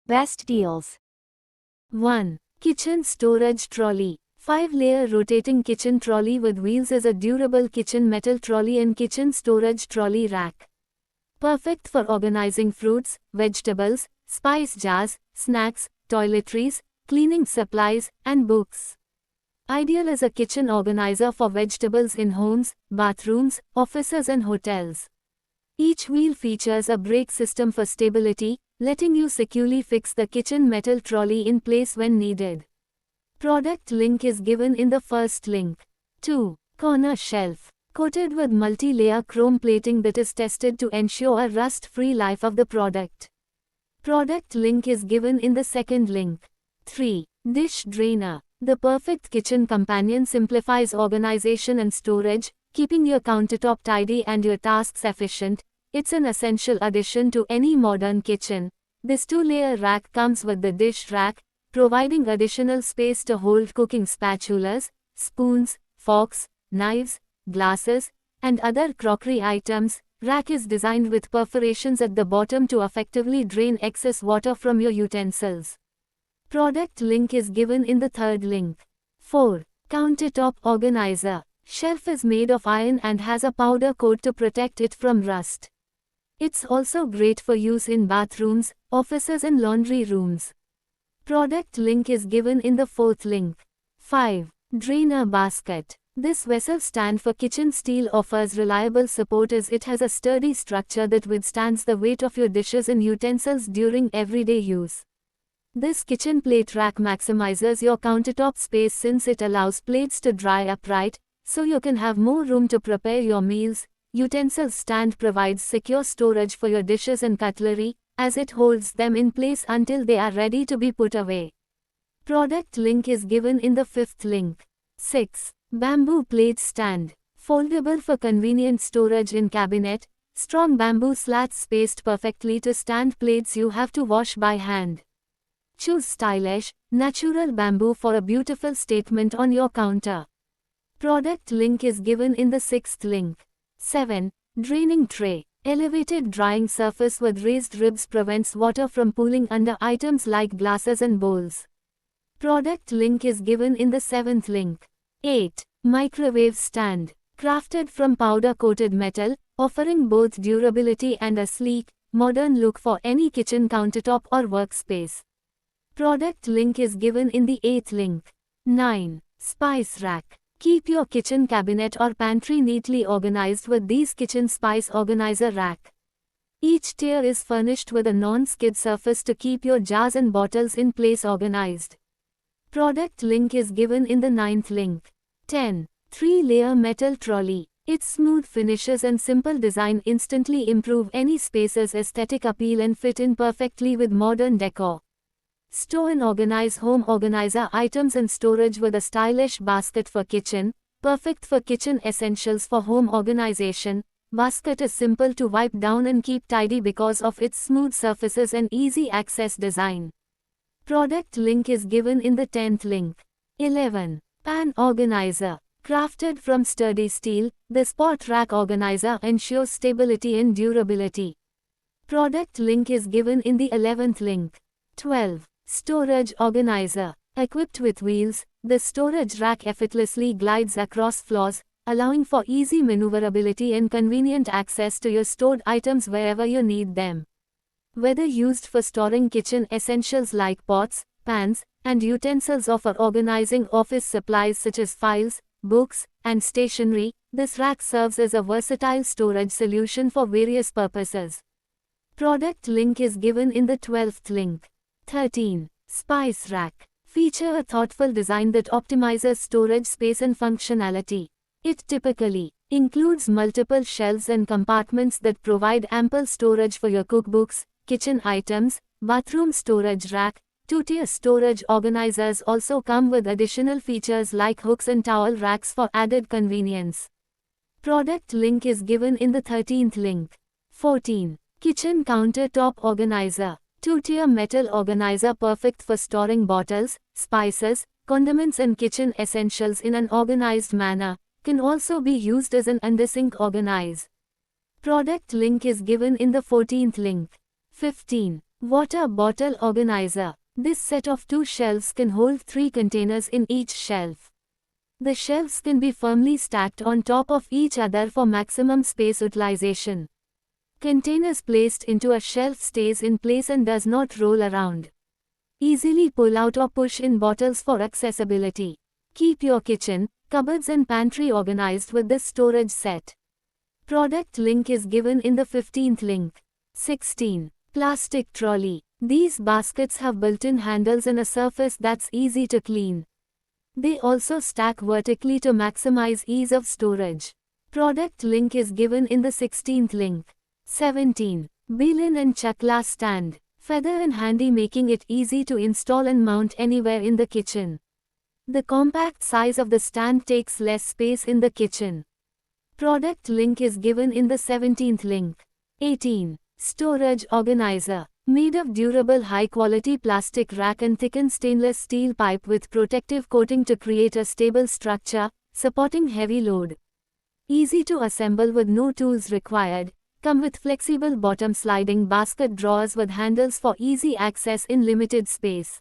Best deals. 1. Kitchen Storage Trolley. 5-layer rotating kitchen trolley with wheels is a durable kitchen metal trolley and kitchen storage trolley rack. Perfect for organizing fruits, vegetables, spice jars, snacks, toiletries, cleaning supplies, and books. Ideal as a kitchen organizer for vegetables in homes, bathrooms, offices and hotels. Each wheel features a brake system for stability, letting you securely fix the kitchen metal trolley in place when needed. Product link is given in the first link. 2. Corner shelf. Coated with multi-layer chrome plating that is tested to ensure a rust-free life of the product. Product link is given in the second link. 3. Dish drainer. The perfect kitchen companion simplifies organization and storage, keeping your countertop tidy and your tasks efficient. It's an essential addition to any modern kitchen. This 2-layer rack comes with the dish rack, providing additional space to hold cooking spatulas, spoons, forks, knives, glasses, and other crockery items. Rack is designed with perforations at the bottom to effectively drain excess water from your utensils. Product link is given in the third link. 4. Countertop organizer. Shelf is made of iron and has a powder coat to protect it from rust. It's also great for use in bathrooms, offices and laundry rooms. Product link is given in the fourth link. 5. Drainer basket. This vessel stand for kitchen steel offers reliable support as it has a sturdy structure that withstands the weight of your dishes and utensils during everyday use. This kitchen plate rack maximizes your countertop space since it allows plates to dry upright, so you can have more room to prepare your meals. Utensils stand provides secure storage for your dishes and cutlery, as it holds them in place until they are ready to be put away. Product link is given in the fifth link. 6. Bamboo plate stand. Foldable for convenient storage in cabinet. Strong bamboo slats spaced perfectly to stand plates you have to wash by hand. Choose stylish, natural bamboo for a beautiful statement on your counter. Product link is given in the sixth link. 7. Draining tray. Elevated drying surface with raised ribs prevents water from pooling under items like glasses and bowls. Product link is given in the seventh link. 8. Microwave stand. Crafted from powder-coated metal, offering both durability and a sleek, modern look for any kitchen countertop or workspace. Product link is given in the eighth link. 9. Spice rack. Keep your kitchen cabinet or pantry neatly organized with these kitchen spice organizer rack. Each tier is furnished with a non-skid surface to keep your jars and bottles in place organized. Product link is given in the ninth link. 10. 3-layer metal trolley. Its smooth finishes and simple design instantly improve any space's aesthetic appeal and fit in perfectly with modern decor. Store and organize home organizer items and storage with a stylish basket for kitchen, perfect for kitchen essentials for home organization. Basket is simple to wipe down and keep tidy because of its smooth surfaces and easy access design. Product link is given in the 10th link. 11. Pan organizer. Crafted from sturdy steel, the spot rack organizer ensures stability and durability. Product link is given in the 11th link. 12. Storage organizer. Equipped with wheels, the storage rack effortlessly glides across floors, allowing for easy maneuverability and convenient access to your stored items wherever you need them. Whether used for storing kitchen essentials like pots, pans, and utensils or for organizing office supplies such as files, books, and stationery, this rack serves as a versatile storage solution for various purposes. Product link is given in the 12th link. 13. Spice rack. Feature a thoughtful design that optimizes storage space and functionality. It typically includes multiple shelves and compartments that provide ample storage for your cookbooks, kitchen items, bathroom storage rack. 2-tier storage organizers also come with additional features like hooks and towel racks for added convenience. Product link is given in the 13th link. 14. Kitchen countertop organizer. 2-tier metal organizer perfect for storing bottles, spices, condiments and kitchen essentials in an organized manner, can also be used as an under-sink organize. Product link is given in the 14th link. 15. Water bottle organizer. This set of 2 shelves can hold 3 containers in each shelf. The shelves can be firmly stacked on top of each other for maximum space utilization. Containers placed into a shelf stays in place and does not roll around. Easily pull out or push in bottles for accessibility. Keep your kitchen, cupboards and pantry organized with this storage set. Product link is given in the 15th link. 16. Plastic trolley. These baskets have built-in handles and a surface that's easy to clean. They also stack vertically to maximize ease of storage. Product link is given in the 16th link. 17. Beeline and chakla stand. Feather and handy, making it easy to install and mount anywhere in the kitchen. The compact size of the stand takes less space in the kitchen. Product link is given in the 17th link. 18. Storage organizer. Made of durable high-quality plastic rack and thickened stainless steel pipe with protective coating to create a stable structure, supporting heavy load. Easy to assemble with no tools required. Come with flexible bottom sliding basket drawers with handles for easy access in limited space.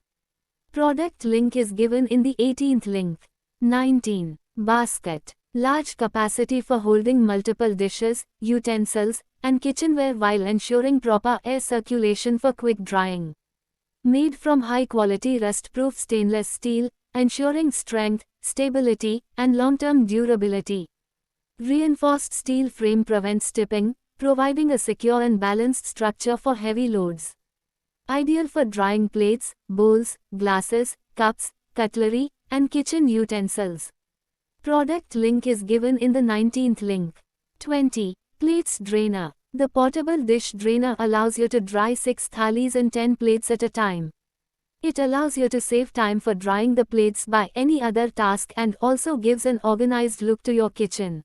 Product link is given in the 18th link. 19. Basket. Large capacity for holding multiple dishes, utensils, and kitchenware while ensuring proper air circulation for quick drying. Made from high-quality rust-proof stainless steel, ensuring strength, stability, and long-term durability. Reinforced steel frame prevents tipping, providing a secure and balanced structure for heavy loads. Ideal for drying plates, bowls, glasses, cups, cutlery, and kitchen utensils. Product link is given in the 19th link. 20. Plates drainer. The portable dish drainer allows you to dry 6 thalis and 10 plates at a time. It allows you to save time for drying the plates by any other task and also gives an organized look to your kitchen.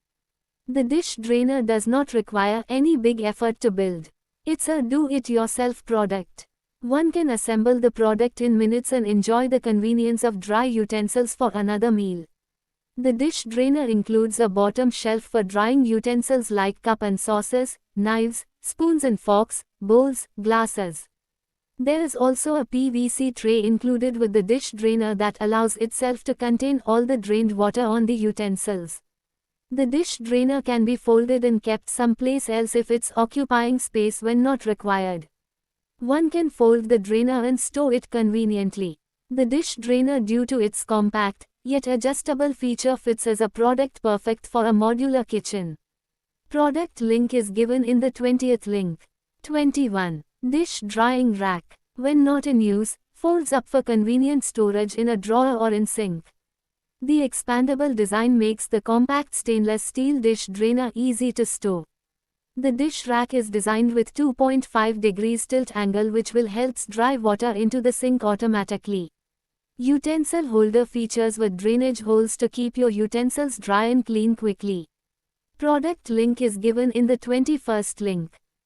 The dish drainer does not require any big effort to build. It's a do-it-yourself product. One can assemble the product in minutes and enjoy the convenience of dry utensils for another meal. The dish drainer includes a bottom shelf for drying utensils like cup and saucers, knives, spoons and forks, bowls, glasses. There is also a PVC tray included with the dish drainer that allows itself to contain all the drained water on the utensils. The dish drainer can be folded and kept someplace else if it's occupying space when not required. One can fold the drainer and stow it conveniently. The dish drainer, due to its compact, yet adjustable feature, fits as a product perfect for a modular kitchen. Product link is given in the 20th link. 21. Dish drying rack. When not in use, folds up for convenient storage in a drawer or in sink. The expandable design makes the compact stainless steel dish drainer easy to stow. The dish rack is designed with 2.5 degrees tilt angle, which will help dry water into the sink automatically. Utensil holder features with drainage holes to keep your utensils dry and clean quickly. Product link is given in the 21st link.